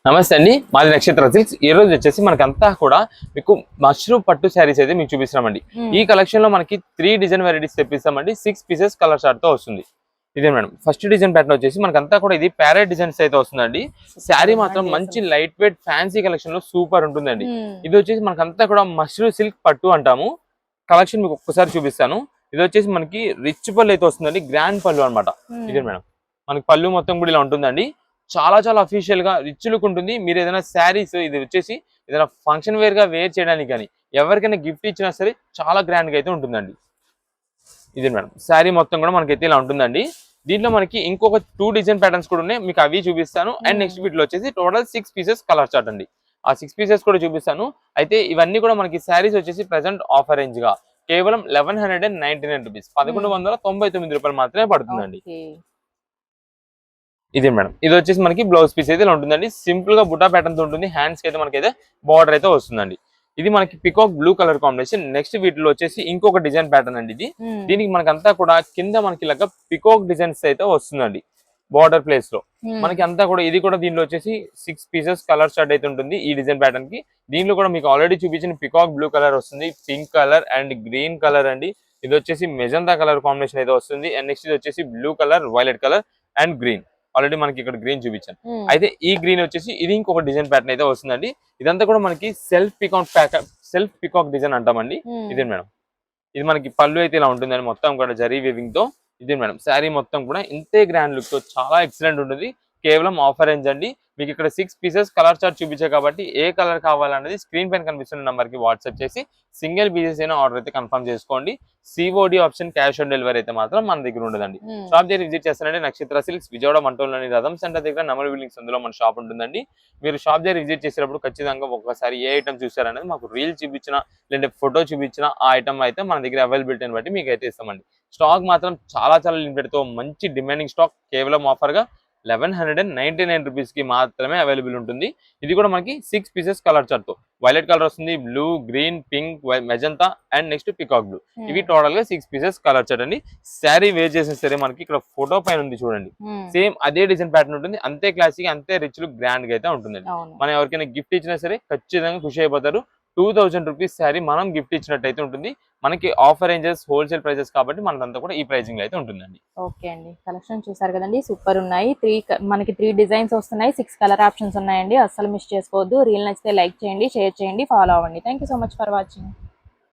నమస్తే అండి, మాది నక్షత్ర సిల్క్స్. ఈ రోజు వచ్చేసి మనకంతా కూడా మీకు మష్రూమ్ పట్టు శారీస్ అయితే మీకు చూపిస్తున్నామండి. ఈ కలెక్షన్ లో మనకి 3 డిజైన్ వెరైటీస్ తెప్పిస్తామండి. 6 పీసెస్ కలర్ చార్ట్ తో వస్తుంది. ఇదే మేడం ఫస్ట్ డిజైన్ ప్యాటర్న్ వచ్చేసి మనకంతా కూడా ఇది ప్యారెట్ డిజైన్స్ అయితే వస్తుందండి. శారీ మాత్రం మంచి లైట్ వెయిట్ ఫ్యాన్సీ కలెక్షన్ లో సూపర్ ఉంటుందండి. ఇది వచ్చేసి మనకంతా కూడా మష్రూమ్ సిల్క్ పట్టు అంటాము. కలెక్షన్ మీకు ఒక్కసారి చూపిస్తాను. ఇది వచ్చేసి మనకి రిచ్ పళ్ళు అయితే వస్తుందండి, గ్రాండ్ పళ్ళు అనమాట. ఇదే మేడం మనకి పళ్ళు మొత్తం కూడా ఇలా ఉంటుందండి. చాలా చాలా అఫీషియల్ గా రిచ్ లుక్ ఉంటుంది. మీరు ఏదైనా శారీస్ ఇది వచ్చేసి ఏదైనా ఫంక్షన్ వేర్ గా వేర్ చేయడానికి కానీ ఎవరికైనా గిఫ్ట్ ఇచ్చినా సరే చాలా గ్రాండ్ గా అయితే ఉంటుందండి. ఇది మేడం శారీ మొత్తం కూడా మనకైతే ఇలా ఉంటుందండి. దీంట్లో మనకి ఇంకొక 2 డిజైన్ ప్యాటర్న్స్ కూడా ఉన్నాయి, మీకు అవి చూపిస్తాను. అండ్ నెక్స్ట్ వీటిలో వచ్చేసి టోటల్ 6 పీసెస్ కలర్ చార్ట్ అండి. ఆ 6 పీసెస్ కూడా చూపిస్తాను. అయితే ఇవన్నీ కూడా మనకి శారీస్ వచ్చేసి ప్రెసెంట్ ఆఫర్ రేంజ్ గా కేవలం 1199 రూపీస్, 1199 రూపాయలు మాత్రమే పడుతుందండి. ఇది మేడం ఇది వచ్చేసి మనకి బ్లౌజ్ పీస్ అయితే ఇలా ఉంటుందండి. సింపుల్ గా బుటా ప్యాటర్న్ ఉంటుంది. హ్యాండ్స్ కి అయితే మనకైతే బార్డర్ అయితే వస్తుందండి. ఇది మనకి peacock blue colour combination. Next వీటిలో వచ్చేసి ఇంకొక డిజైన్ ప్యాటర్న్ అండి. ఇది దీనికి మనకంతా కూడా కింద మనకి ఇలాగా పికాక్ డిజైన్స్ అయితే వస్తుందండి బార్డర్ ప్లేస్ లో. మనకి అంతా కూడా ఇది కూడా దీనిలో వచ్చేసి 6 పీసెస్ కలర్ చార్ట్ అయితే ఉంటుంది ఈ డిజైన్ ప్యాటర్న్ కి. దీనిలో కూడా మీకు ఆల్రెడీ చూపించిన పికాక్ బ్లూ కలర్ వస్తుంది, pink colour and green colour అండి. ఇది వచ్చేసి మెజంతా కలర్ కాంబినేషన్ అయితే వస్తుంది. అండ్ నెక్స్ట్ ఇది వచ్చేసి blue colour, violet colour and green. Already మనకి ఇక్కడ గ్రీన్ చూపించాను. అయితే ఈ గ్రీన్ వచ్చేసి ఇది ఇంకొక డిజైన్ ప్యాటర్న్ అయితే వస్తుందండి. ఇదంతా కూడా మనకి సెల్ఫ్ పికాక్ డిజైన్ అంటామండి. ఇదే మేడం ఇది మనకి పళ్ళు అయితే ఇలా ఉంటుందండి, మొత్తం కూడా జరీ వీవింగ్ తో. ఇదే మేడం శారీ మొత్తం కూడా ఇంతే గ్రాండ్ లుక్ తో చాలా ఎక్సలెంట్ ఉంటుంది. కేవలం ఆఫర్ రేంజ్ అండి. మీకు ఇక్కడ 6 పీసెస్ కలర్ చార్ట్ చూపించాయి కాబట్టి ఏ కలర్ కావాలనేది స్క్రీన్ పైన కనిపిస్తున్న నంబర్ కి వాట్సాప్ చేసి సింగిల్ పీసెస్ అయినా ఆర్డర్ అయితే కన్ఫర్మ్ చేసుకోండి. COD option, cash on delivery అయితే మాత్రం మన దగ్గర ఉండదండి. షాప్ దగ్గర విజిట్ చేస్తానంటే నక్షత్ర సిల్క్స్ విజయవాడ మంటోల్లోని రథం సెంటర్ దగ్గర నెమల్ బిల్డింగ్స్ అందులో మన షాప్ ఉంటుందండి. మీరు షాప్ దగ్గర విజిట్ చేసేటప్పుడు ఖచ్చితంగా ఒకసారి ఏ ఐటమ్ చూసారనేది మాకు రీల్ చూపించినా లేదంటే ఫోటో చూపించినా ఆ ఐటమ్ అయితే మన దగ్గర అవైలబిలిటీని బట్టి మీకు అయితే ఇస్తామండి. స్టాక్ మాత్రం చాలా చాలా లిమిటెడ్ తో మంచి డిమాండింగ్ స్టాక్ కేవలం ఆఫర్ గా 1199 రూపీస్ కి మాత్రమే అవైలబుల్ ఉంటుంది. ఇది కూడా మనకి 6 పీసెస్ కలర్ చార్ట్ తో వైలెట్ కలర్ వస్తుంది, blue, green, pink, magenta and next peacock blue. ఇవి టోటల్ గా 6 పీసెస్ కలర్ చార్ట్ అండి. శారీ వేర్ చేసిన సరే మనకి ఇక్కడ ఫోటో పైన ఉంది చూడండి, సేమ్ అదే డిజైన్ ప్యాటర్న్ ఉంటుంది. అంతే క్లాసిక్, అంతే రిచ్ లుక్, గ్రాండ్ గా అయితే ఉంటుందండి. మనం ఎవరికైనా గిఫ్ట్ ఇచ్చినా సరే ఖచ్చితంగా ఖుషి అయిపోతారు. 2000 రూపీస్ శారీ మనం గిఫ్ట్ ఇచ్చినట్టు ఉంటుంది. మనకి ఆఫర్ రేంజెస్ హోల్సేల్ ప్రైజెస్ కాబట్టి మనదంతా కూడా ఈ ప్రైజింగ్ అయితే ఉంటుందండి. ఓకే అండి, కలెక్షన్ చూసారు కదండి, సూపర్ ఉన్నాయి. మనకి 3 డిజైన్స్ వస్తున్నాయి, 6 కలర్ ఆప్షన్స్ ఉన్నాయండి. అస్సలు మిస్ చేసుకోవద్దు. రీల్ నచ్చితే లైక్ చేయండి, షేర్ చేయండి, ఫాలో అవ్వండి. Thank you so much for watching.